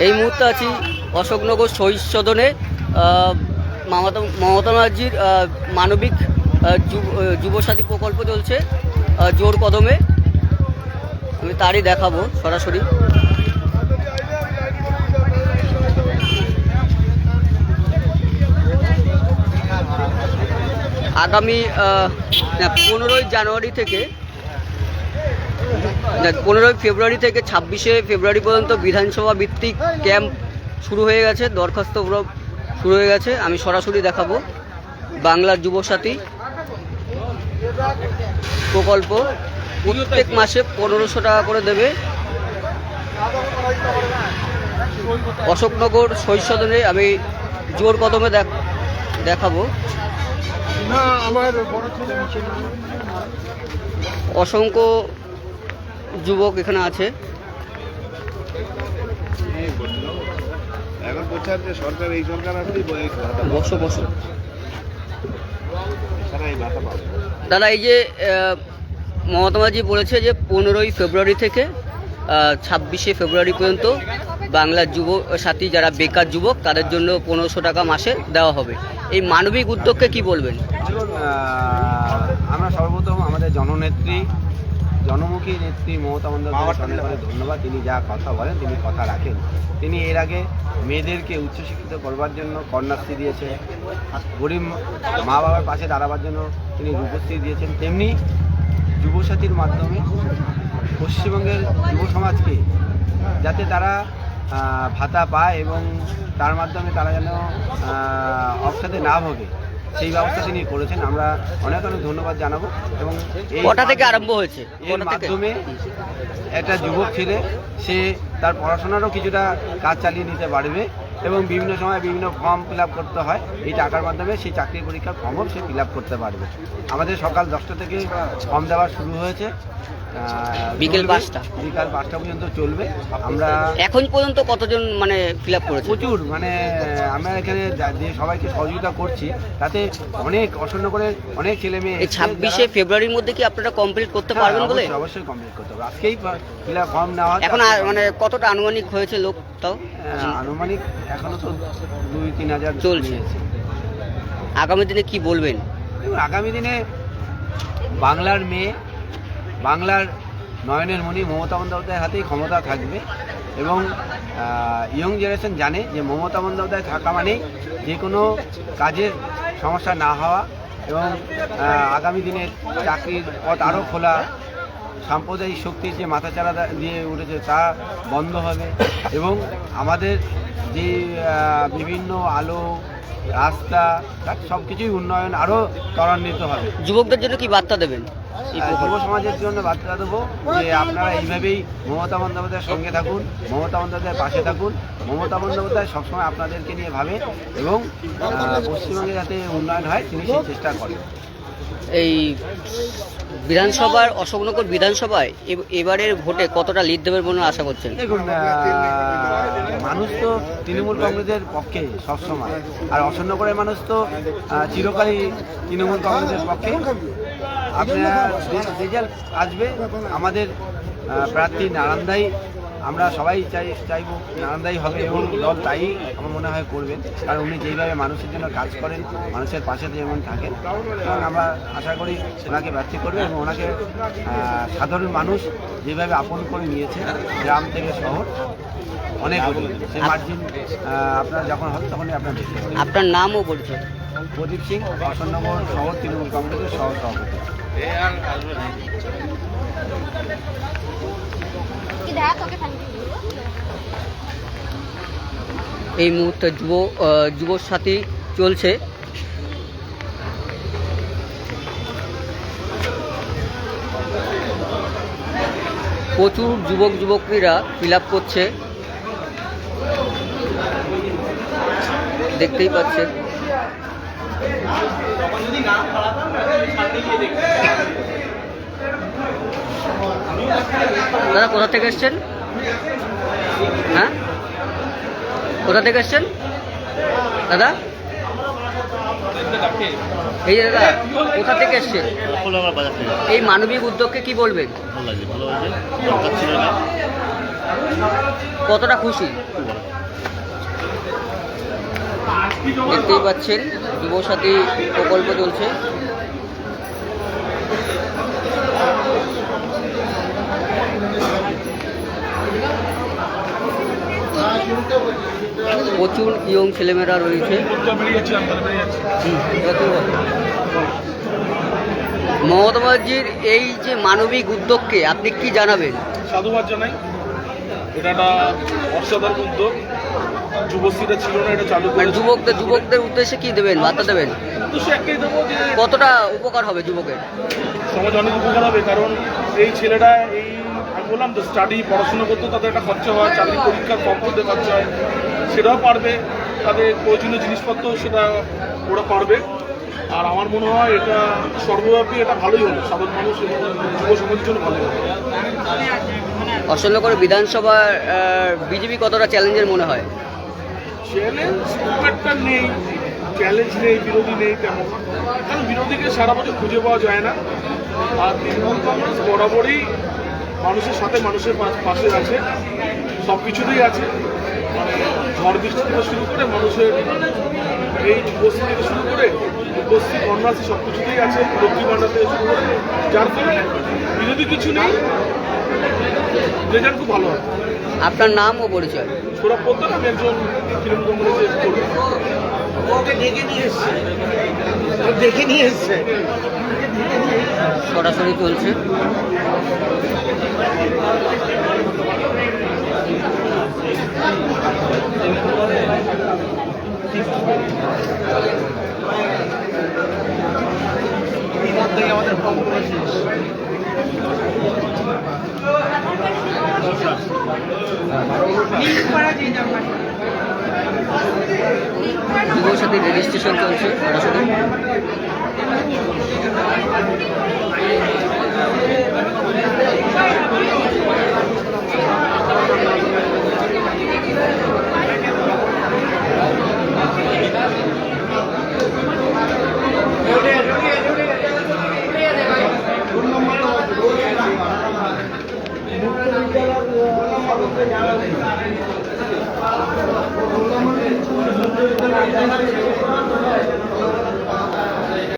এই মুহূর্তে আছি অশোকনগর শহীদ সদনে মমতা ব্যানার্জির মানবিক যুবসাথী প্রকল্প চলছে জোর কদমে। আমি তারই দেখাবো সরাসরি। আগামী 15ই জানুয়ারি থেকে 15ই ফেব্রুয়ারি থেকে 26শে ফেব্রুয়ারি পর্যন্ত বিধানসভা ভিত্তিক ক্যাম্প শুরু হয়ে গেছে, দরখাস্ত শুরু হয়ে গেছে। আমি সরাসরি দেখাবো। বাংলার যুবসাথী প্রকল্প প্রত্যেক মাসে 1500 টাকা করে দেবে। অশোকনগর শহীদ সদনে আমি জোর কদমে দেখাবো। অসংখ্য যুবক এখানে আছে। দাদা, এই যে মমতা ব্যানার্জি বলেছে যে 15ই ফেব্রুয়ারি থেকে 26শে ফেব্রুয়ারি পর্যন্ত বাংলার যুব সাথী যারা বেকার যুবক তাদের জন্য 1500 টাকা মাসে দেওয়া হবে। এই মানবিক উদ্যোগকে কি বলবেন? আমরা সর্বপ্রথম আমাদের জননেত্রী, জনমুখী নেত্রী মমতা বন্দ্যোপাধ্যায় ধন্যবাদ। তিনি যা কথা বলেন তিনি কথা রাখেন। তিনি এর আগে মেয়েদেরকে উচ্চশিক্ষিত করবার জন্য কন্যাশ্রী দিয়েছে, গরিব মা বাবার পাশে দাঁড়াবার জন্য তিনি রূপশ্রী দিয়েছেন। তেমনি যুবসাথীর মাধ্যমে পশ্চিমবঙ্গের যুব সমাজকে যাতে তারা ভাতা পায় এবং তার মাধ্যমে তারা যেন অবসাদে না ভোগে সেই ব্যবস্থা তিনি করেছেন। আমরা অনেক অনেক ধন্যবাদ জানাবো। এবং কটা থেকে আরম্ভ হয়েছে? এর মাধ্যমে একটা যুবক ছেলে সে তার পড়াশোনারও কিছুটা কাজ চালিয়ে নিতে পারবে এবং বিভিন্ন সময় বিভিন্ন ফর্ম ফিল আপ করতে হয়। এই টাকার মাধ্যমে সেই চাকরি পরীক্ষার ফর্মও সে ফিল আপ করতে পারবে। আমাদের সকাল 10টা থেকে ফর্ম দেওয়া শুরু হয়েছে, বিকেল 5টা পর্যন্ত চলবে। আমরা এখন পর্যন্ত কতজন মানে ফিল আপ করেছে? প্রচুর, মানে আমরা এখানে যে সবাইকে সহযোগিতা করছি তাতে অনেক অসন্ন করে অনেক ছেলে মেয়ে। 26শে ফেব্রুয়ারির মধ্যে কি আপনারা কমপ্লিট করতে পারবেন বলে? অবশ্যই কমপ্লিট করতে হবে। আজকেই ফিল আপ ফর্ম নেওয়া। এখন মানে কতটা আনুমানিক হয়েছে লোক? তাও আনুমানিক এখনো তো 2-3 হাজার চলছে। আগামী দিনে কি বলবেন? আগামী দিনে বাংলার মেয়ে, বাংলার নয়নের মণি মমতা বন্দ্যোপাধ্যায়ের হাতেই ক্ষমতা থাকবে এবং ইয়ং জেনারেশন জানে যে মমতা বন্দ্যোপাধ্যায় থাকা মানেই যে কোনো কাজের সমস্যা না হওয়া এবং আগামী দিনে চাকরির পথ আরও খোলা, সাম্প্রদায়িক শক্তির যে মাথাচাড়া দিয়ে উঠেছে তা বন্ধ হবে এবং আমাদের যে বিভিন্ন আলো রাস্তা সব কিছুই উন্নয়ন আরও ত্বরান্বিত হবে। যুবকদের জন্য কি বার্তা দেবেন? যুব সমাজের জন্য বার্তা দেবো যে আপনারা এইভাবেই মমতা বন্দ্যোপাধ্যায়ের সঙ্গে থাকুন, মমতা বন্দ্যোপাধ্যায়ের পাশে থাকুন। মমতা বন্দ্যোপাধ্যায় সবসময় আপনাদেরকে নিয়ে ভাবে এবং পশ্চিমবঙ্গে যাতে উন্নয়ন হয় তিনি সেই চেষ্টা করেন। এই বিধানসভার অশোকনগর বিধানসভায় এবারের ভোটে কতটা লিড দেবেন বলে আশা করছেন? দেখুন, মানুষ তো তৃণমূল কংগ্রেসের পক্ষে সবসময়, আর অশোকনগরের মানুষ তো চিরকালই তৃণমূল কংগ্রেসের পক্ষে। আপনারা রেজাল্ট আসবে আমাদের প্রার্থী নারায়ণদাই, আমরা সবাই চাইবো নারায়ণদাই হবে এবং দল তাই আমার মনে হয় করবেন, কারণ উনি যেইভাবে মানুষের জন্য কাজ করেন, মানুষের পাশে যেমন থাকেন, এবং আমরা আশা করি ওনাকে প্রার্থী করবে এবং ওনাকে সাধারণ মানুষ যেভাবে আপন করে নিয়েছে গ্রাম থেকে শহর অনেক সেই মার্জিন আপনার যখন হবে তখনই আপনার দেখতে পাবেন। আপনার নাম ও পরিচয়? প্রদীপ সিং, অশোকনগর শহর তৃণমূল কংগ্রেসের সহ সভাপতি। এই মুহূর্তে যুবসাথী চলছে। প্রচুর যুবকরা ফিল আপ করছে, দেখতেই পাচ্ছেন। দাদা, কোথা থেকে এসছেন? হ্যাঁ, কোথা থেকে এসছেন দাদা? এই যে দাদা, কোথা থেকে এসছেন? এই মানবিক উদ্যোগকে কি বলবেন? কতটা খুশি? দেখতেই পাচ্ছেন যুবসাথী প্রকল্প চলছে। প্রচুর ইয়ং ছেলেমেয়েরা রয়েছে। মমতা ব্যানার্জির এই যে মানবিক উদ্যোগকে আপনি কি জানাবেন? সাধুবাদ জানাই। এটা একটা অসাধারণ উদ্যোগ। যুবশ্রীটা ছিল না, এটা চালু মানে করে যুবকদের উদ্দেশ্যে কি দেবেন, বার্তা দেবেন? উদ্দেশ্য একটাই দেবো যে কতটা উপকার হবে যুবকের? সমাজ অনেক উপকার হবে, কারণ এই ছেলেরা এই আমি বললাম তো স্টাডি পড়াশোনা করতে তাদের একটা খরচা হয়, চাকরি পরীক্ষার ফর্ম করতে খরচা হয়, সেটাও পারবে, তাদের প্রয়োজনীয় জিনিসপত্র সেটা ওরা পারবে। আর আমার মনে হয় এটা সর্বব্যাপী এটা ভালোই হলো, সাধারণ মানুষ এবং যুব সমাজের জন্য ভালোই হলো। আসলে করে বিধানসভার বিজেপি কতটা চ্যালেঞ্জের মনে হয়? চ্যালেঞ্জ খুব একটা নেই, চ্যালেঞ্জ নেই, বিরোধী নেই তেমন, কারণ বিরোধীকে সারা বছর খুঁজে পাওয়া যায় না। আর তৃণমূল কংগ্রেস বরাবরই মানুষের সাথে, মানুষের পাশে আছে, সব কিছুতেই আছে। মানে ঝড় বৃষ্টি থেকে শুরু করে মানুষের এই যুবশ্রী থেকে শুরু করে উপস্থিত কন্যাশ্রী সব কিছুতেই আছে, লক্ষ্মী ভাণ্ডার থেকে শুরু করে, যার ফলে বিরোধী কিছু নেই, রেজাল্ট খুব ভালো হয়। আপনার নাম ও পরিচয়? সৌরভ পোদ্দার, আমি একজন তৃণমূল কংগ্রেসের কর্মী। দেখে নিয়ে এসছে সরাসরি চলছে। আমাদের ফর্মগুলো শেষ। যুবসাথী রেজিস্ট্রেশন চলছে সরাসরি।